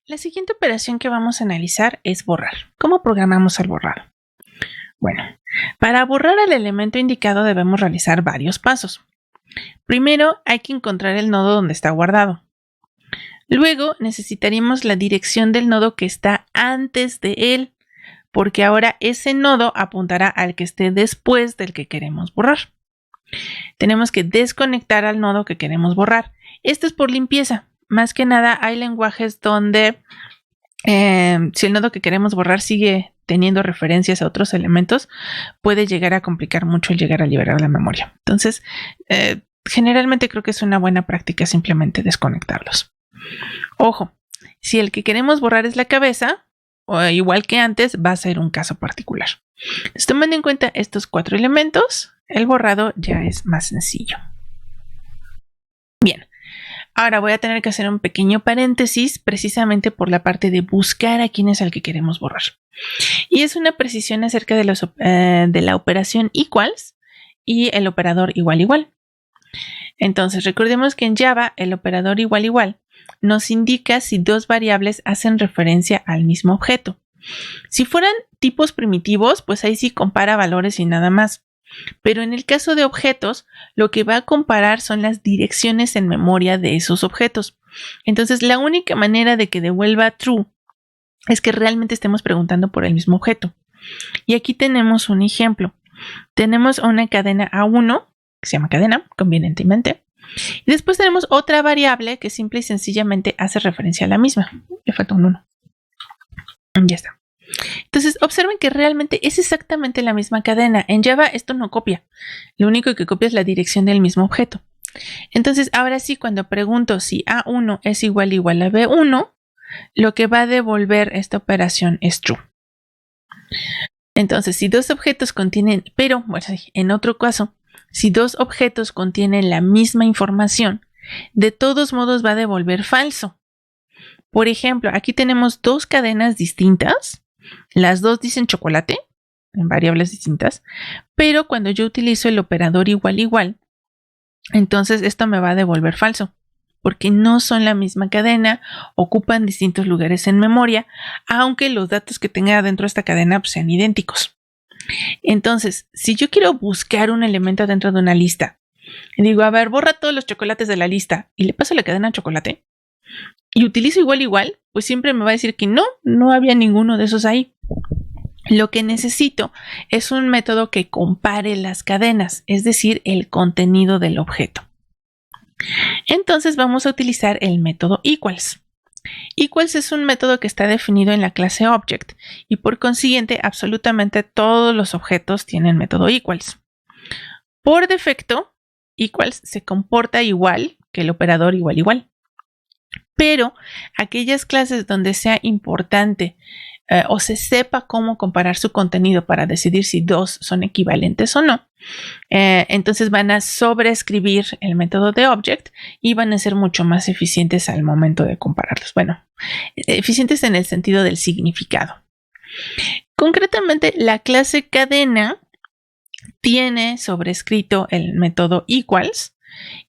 La siguiente operación que vamos a analizar es borrar. ¿Cómo programamos el borrado? Bueno, para borrar el elemento indicado debemos realizar varios pasos. Primero hay que encontrar el nodo donde está guardado. Luego necesitaríamos la dirección del nodo que está antes de él, porque ahora ese nodo apuntará al que esté después del que queremos borrar. Tenemos que desconectar al nodo que queremos borrar. Esto es por limpieza. Más que nada hay lenguajes donde si el nodo que queremos borrar sigue teniendo referencias a otros elementos, puede llegar a complicar mucho el llegar a liberar la memoria. Entonces, generalmente creo que es una buena práctica simplemente desconectarlos. Ojo, si el que queremos borrar es la cabeza, o igual que antes, va a ser un caso particular. Entonces, tomando en cuenta estos 4 elementos, el borrado ya es más sencillo. Bien. Ahora voy a tener que hacer un pequeño paréntesis precisamente por la parte de buscar a quién es al que queremos borrar. Y es una precisión acerca de la operación equals y el operador igual igual. Entonces recordemos que en Java el operador igual igual nos indica si dos variables hacen referencia al mismo objeto. Si fueran tipos primitivos, pues ahí sí compara valores y nada más. Pero en el caso de objetos, lo que va a comparar son las direcciones en memoria de esos objetos. Entonces, la única manera de que devuelva true es que realmente estemos preguntando por el mismo objeto. Y aquí tenemos un ejemplo. Tenemos una cadena A1, que se llama cadena, convenientemente. Y después tenemos otra variable que simple y sencillamente hace referencia a la misma. Le falta un 1. Ya está. Entonces, observen que realmente es exactamente la misma cadena. En Java esto no copia. Lo único que copia es la dirección del mismo objeto. Entonces, ahora sí, cuando pregunto si A1 es igual a B1, lo que va a devolver esta operación es true. Entonces, si dos objetos contienen, pero bueno, en otro caso, si dos objetos contienen la misma información, de todos modos va a devolver falso. Por ejemplo, aquí tenemos dos cadenas distintas. Las dos dicen chocolate, en variables distintas, pero cuando yo utilizo el operador igual igual, entonces esto me va a devolver falso, porque no son la misma cadena, ocupan distintos lugares en memoria, aunque los datos que tenga dentro de esta cadena pues, sean idénticos. Entonces, si yo quiero buscar un elemento dentro de una lista, y digo, a ver, borra todos los chocolates de la lista, y le paso la cadena chocolate, y utilizo igual, pues siempre me va a decir que no había ninguno de esos ahí. Lo que necesito es un método que compare las cadenas, es decir, el contenido del objeto. Entonces vamos a utilizar el método equals. Equals es un método que está definido en la clase object y por consiguiente absolutamente todos los objetos tienen método equals. Por defecto, equals se comporta igual que el operador igual igual. Pero aquellas clases donde sea importante o se sepa cómo comparar su contenido para decidir si dos son equivalentes o no, entonces van a sobreescribir el método de object y van a ser mucho más eficientes al momento de compararlos. Bueno, eficientes en el sentido del significado. Concretamente, la clase cadena tiene sobrescrito el método equals.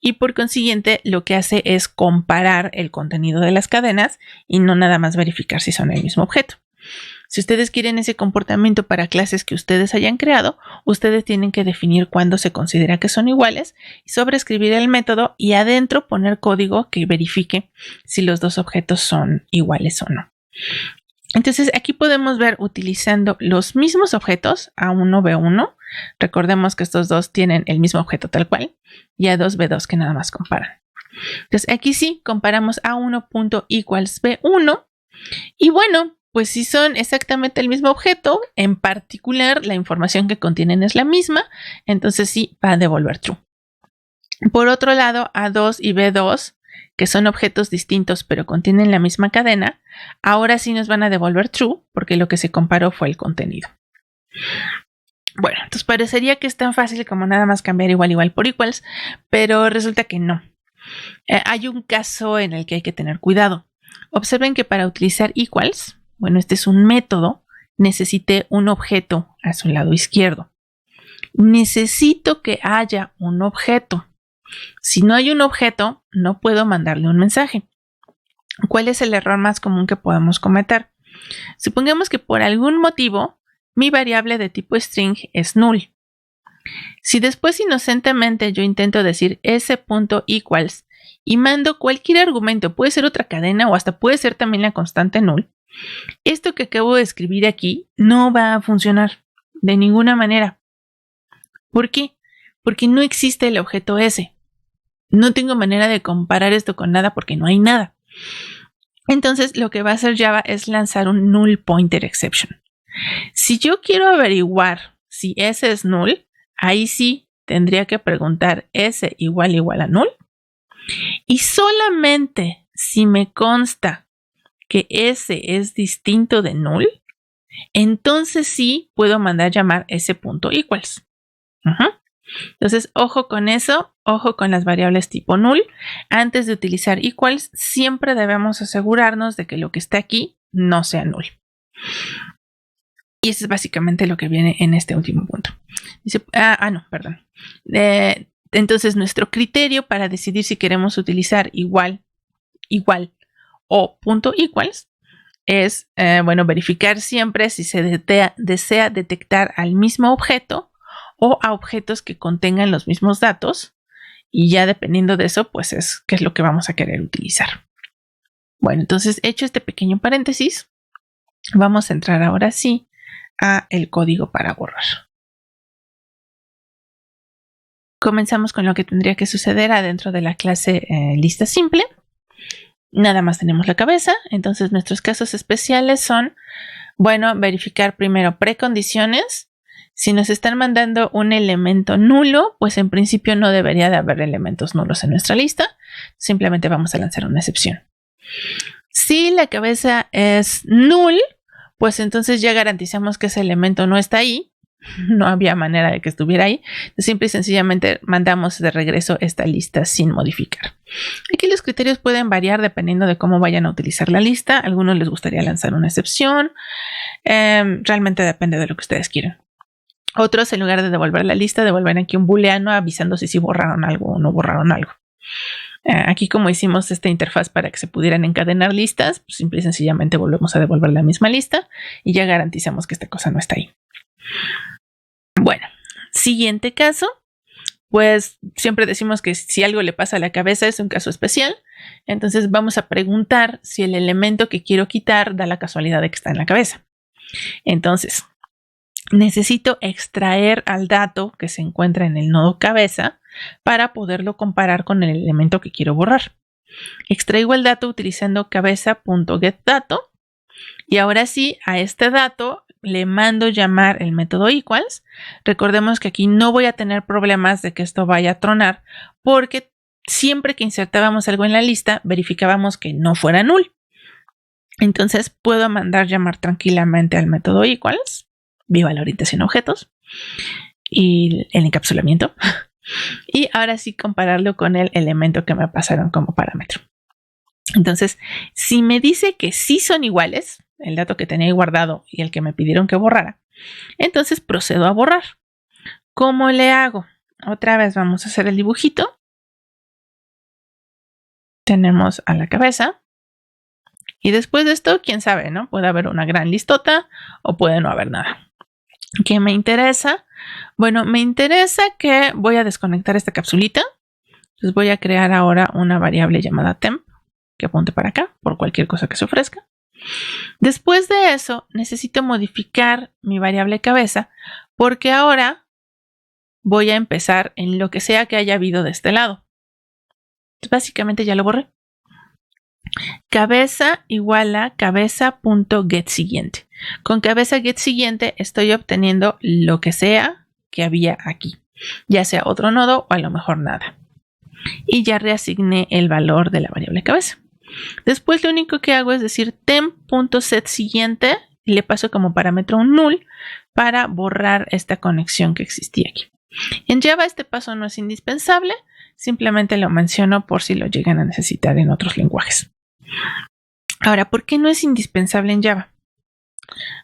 Y por consiguiente lo que hace es comparar el contenido de las cadenas y no nada más verificar si son el mismo objeto. Si ustedes quieren ese comportamiento para clases que ustedes hayan creado, ustedes tienen que definir cuándo se considera que son iguales y sobreescribir el método y adentro poner código que verifique si los dos objetos son iguales o no. Entonces aquí podemos ver utilizando los mismos objetos A1, B1. Recordemos que estos dos tienen el mismo objeto tal cual y A2, B2 que nada más comparan. Entonces aquí sí comparamos A1.equals B1 y bueno, pues si son exactamente el mismo objeto, en particular la información que contienen es la misma, entonces sí va a devolver true. Por otro lado, A2 y B2, que son objetos distintos pero contienen la misma cadena, ahora sí nos van a devolver true porque lo que se comparó fue el contenido. Bueno, entonces parecería que es tan fácil como nada más cambiar igual por equals, pero resulta que no. Hay un caso en el que hay que tener cuidado. Observen que para utilizar equals, bueno, este es un método, necesité un objeto a su lado izquierdo. Necesito que haya un objeto. Si no hay un objeto, no puedo mandarle un mensaje. ¿Cuál es el error más común que podemos cometer? Supongamos que por algún motivo mi variable de tipo string es null. Si después inocentemente yo intento decir s.equals y mando cualquier argumento, puede ser otra cadena o hasta puede ser también la constante null, esto que acabo de escribir aquí no va a funcionar de ninguna manera. ¿Por qué? Porque no existe el objeto s. No tengo manera de comparar esto con nada porque no hay nada. Entonces lo que va a hacer Java es lanzar un null pointer exception. Si yo quiero averiguar si s es null, ahí sí tendría que preguntar s igual a null. Y solamente si me consta que s es distinto de null, entonces sí puedo mandar llamar s.equals. Entonces, ojo con eso, ojo con las variables tipo null. Antes de utilizar equals, siempre debemos asegurarnos de que lo que está aquí no sea null. Y eso es básicamente lo que viene en este último punto. Dice, entonces, nuestro criterio para decidir si queremos utilizar igual o punto equals es, verificar siempre si se desea detectar al mismo objeto o a objetos que contengan los mismos datos, y ya dependiendo de eso, pues es qué es lo que vamos a querer utilizar. Bueno, entonces hecho este pequeño paréntesis, vamos a entrar ahora sí a el código para borrar. Comenzamos con lo que tendría que suceder adentro de la clase lista simple. Nada más tenemos la cabeza, entonces nuestros casos especiales son, verificar primero precondiciones. Si nos están mandando un elemento nulo, pues en principio no debería de haber elementos nulos en nuestra lista. Simplemente vamos a lanzar una excepción. Si la cabeza es null, pues entonces ya garantizamos que ese elemento no está ahí. No había manera de que estuviera ahí. Simple y sencillamente mandamos de regreso esta lista sin modificar. Aquí los criterios pueden variar dependiendo de cómo vayan a utilizar la lista. A algunos les gustaría lanzar una excepción. Realmente depende de lo que ustedes quieran. Otros, en lugar de devolver la lista, devuelven aquí un booleano avisando si sí borraron algo o no borraron algo. Aquí, como hicimos esta interfaz para que se pudieran encadenar listas, pues simple y sencillamente volvemos a devolver la misma lista y ya garantizamos que esta cosa no está ahí. Bueno, siguiente caso, pues siempre decimos que si algo le pasa a la cabeza es un caso especial. Entonces vamos a preguntar si el elemento que quiero quitar da la casualidad de que está en la cabeza. Entonces, necesito extraer al dato que se encuentra en el nodo cabeza para poderlo comparar con el elemento que quiero borrar. Extraigo el dato utilizando cabeza.getDato y ahora sí, a este dato le mando llamar el método equals. Recordemos que aquí no voy a tener problemas de que esto vaya a tronar porque siempre que insertábamos algo en la lista verificábamos que no fuera null. Entonces puedo mandar llamar tranquilamente al método equals. Viva la orientación a objetos y el encapsulamiento. Y ahora sí compararlo con el elemento que me pasaron como parámetro. Entonces, si me dice que sí son iguales, el dato que tenía guardado y el que me pidieron que borrara, entonces procedo a borrar. ¿Cómo le hago? Otra vez vamos a hacer el dibujito. Tenemos a la cabeza. Y después de esto, quién sabe, ¿no? Puede haber una gran listota o puede no haber nada. ¿Qué me interesa? Bueno, me interesa que voy a desconectar esta capsulita. Entonces voy a crear ahora una variable llamada temp que apunte para acá por cualquier cosa que se ofrezca. Después de eso, necesito modificar mi variable cabeza porque ahora voy a empezar en lo que sea que haya habido de este lado. Entonces, básicamente ya lo borré. Cabeza igual a cabeza.getSiguiente. Con cabeza getSiguiente estoy obteniendo lo que sea que había aquí, ya sea otro nodo o a lo mejor nada. Y ya reasigné el valor de la variable cabeza. Después lo único que hago es decir temp.setSiguiente y le paso como parámetro un null para borrar esta conexión que existía aquí. En Java este paso no es indispensable, simplemente lo menciono por si lo llegan a necesitar en otros lenguajes. Ahora, ¿por qué no es indispensable en Java?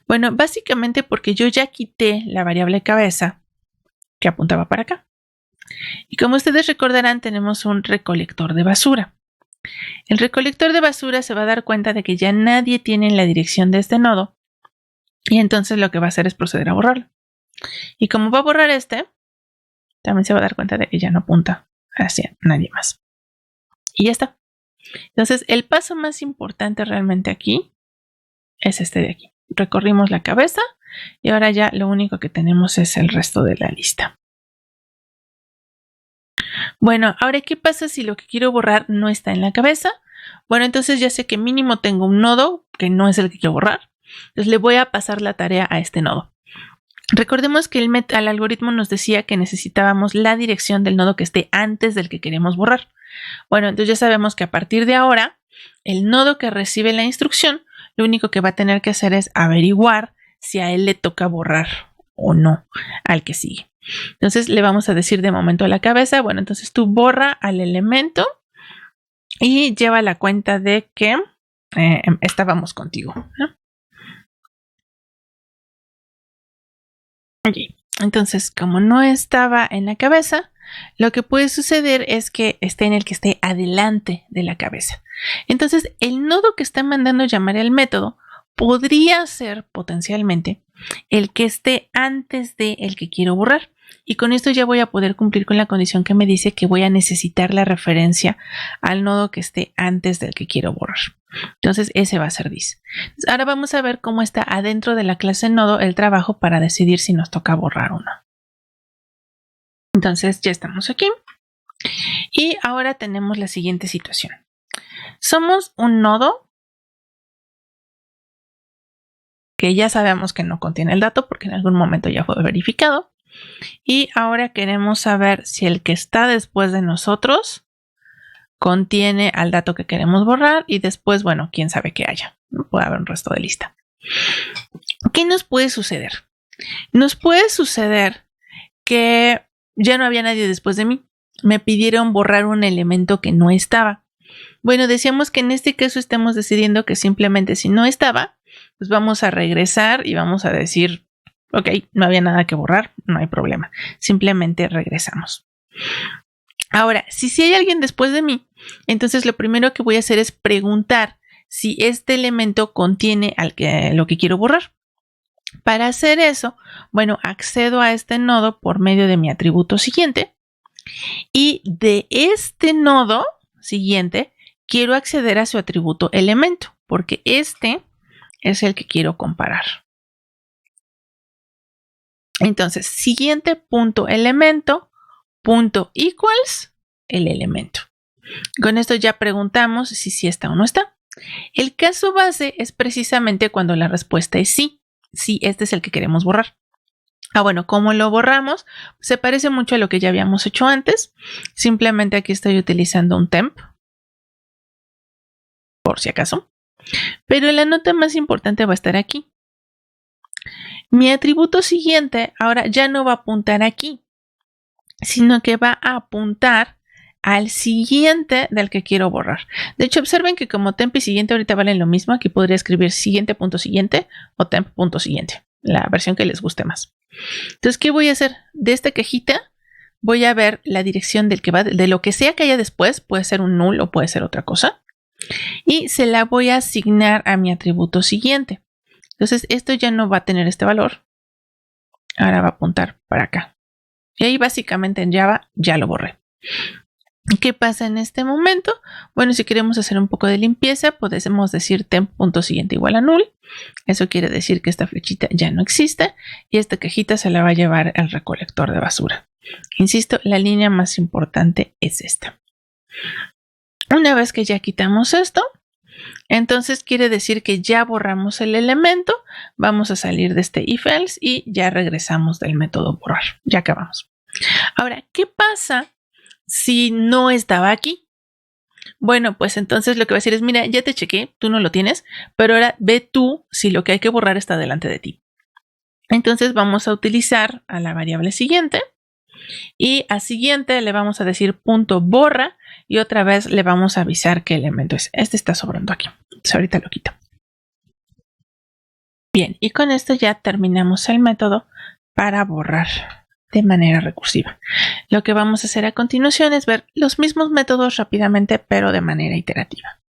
Bueno, básicamente porque yo ya quité la variable cabeza que apuntaba para acá. Y como ustedes recordarán, tenemos un recolector de basura. El recolector de basura se va a dar cuenta de que ya nadie tiene la dirección de este nodo y entonces lo que va a hacer es proceder a borrarlo. Y como va a borrar este, también se va a dar cuenta de que ya no apunta hacia nadie más. Y ya está. Entonces, el paso más importante realmente aquí es este de aquí. Recorrimos la cabeza y ahora ya lo único que tenemos es el resto de la lista. Bueno, ahora, ¿qué pasa si lo que quiero borrar no está en la cabeza? Bueno, entonces ya sé que mínimo tengo un nodo que no es el que quiero borrar. Entonces le voy a pasar la tarea a este nodo. Recordemos que el algoritmo nos decía que necesitábamos la dirección del nodo que esté antes del que queremos borrar. Bueno, entonces ya sabemos que a partir de ahora, el nodo que recibe la instrucción, lo único que va a tener que hacer es averiguar si a él le toca borrar o no al que sigue. Entonces le vamos a decir de momento a la cabeza, bueno, entonces tú borra al elemento y lleva la cuenta de que estábamos contigo, ¿no? Okay. Entonces, como no estaba en la cabeza, lo que puede suceder es que esté en el que esté adelante de la cabeza. Entonces, el nodo que está mandando llamar al método podría ser potencialmente el que esté antes de el que quiero borrar. Y con esto ya voy a poder cumplir con la condición que me dice que voy a necesitar la referencia al nodo que esté antes del que quiero borrar. Entonces ese va a ser this. Ahora vamos a ver cómo está adentro de la clase nodo el trabajo para decidir si nos toca borrar o no. Entonces ya estamos aquí. Y ahora tenemos la siguiente situación. Somos un nodo que ya sabemos que no contiene el dato porque en algún momento ya fue verificado. Y ahora queremos saber si el que está después de nosotros contiene al dato que queremos borrar y después, bueno, quién sabe qué haya. Puede haber un resto de lista. ¿Qué nos puede suceder? Nos puede suceder que ya no había nadie después de mí. Me pidieron borrar un elemento que no estaba. Bueno, decíamos que en este caso estamos decidiendo que simplemente si no estaba, pues vamos a regresar y vamos a decir, ok, no había nada que borrar, no hay problema. Simplemente regresamos. Ahora, si hay alguien después de mí, entonces lo primero que voy a hacer es preguntar si este elemento contiene lo que quiero borrar. Para hacer eso, bueno, accedo a este nodo por medio de mi atributo siguiente y de este nodo siguiente quiero acceder a su atributo elemento porque este es el que quiero comparar. Entonces, siguiente punto elemento punto equals el elemento. Con esto ya preguntamos si sí está o no está. El caso base es precisamente cuando la respuesta es sí. Sí, este es el que queremos borrar. Bueno, ¿cómo lo borramos? Se parece mucho a lo que ya habíamos hecho antes. Simplemente aquí estoy utilizando un temp, por si acaso. Pero la nota más importante va a estar aquí. Mi atributo siguiente ahora ya no va a apuntar aquí, sino que va a apuntar al siguiente del que quiero borrar. De hecho, observen que como temp y siguiente ahorita valen lo mismo. Aquí podría escribir siguiente punto siguiente o temp punto siguiente, la versión que les guste más. Entonces, ¿qué voy a hacer? De esta cajita voy a ver la dirección del que va, de lo que sea que haya después, puede ser un null o puede ser otra cosa, y se la voy a asignar a mi atributo siguiente. Entonces, esto ya no va a tener este valor. Ahora va a apuntar para acá. Y ahí básicamente en Java ya lo borré. ¿Qué pasa en este momento? Bueno, si queremos hacer un poco de limpieza, podemos decir temp.siguiente igual a null. Eso quiere decir que esta flechita ya no existe y esta cajita se la va a llevar al recolector de basura. Insisto, la línea más importante es esta. Una vez que ya quitamos esto, entonces quiere decir que ya borramos el elemento. Vamos a salir de este if else y ya regresamos del método borrar. Ya acabamos. Ahora, ¿qué pasa si no estaba aquí? Bueno, pues entonces lo que va a decir es, mira, ya te chequé, tú no lo tienes, pero ahora ve tú si lo que hay que borrar está delante de ti. Entonces vamos a utilizar a la variable siguiente y a siguiente le vamos a decir punto borra y otra vez le vamos a avisar qué elemento es. Este está sobrando aquí, entonces ahorita lo quito. Bien, y con esto ya terminamos el método para borrar de manera recursiva. Lo que vamos a hacer a continuación es ver los mismos métodos rápidamente, pero de manera iterativa.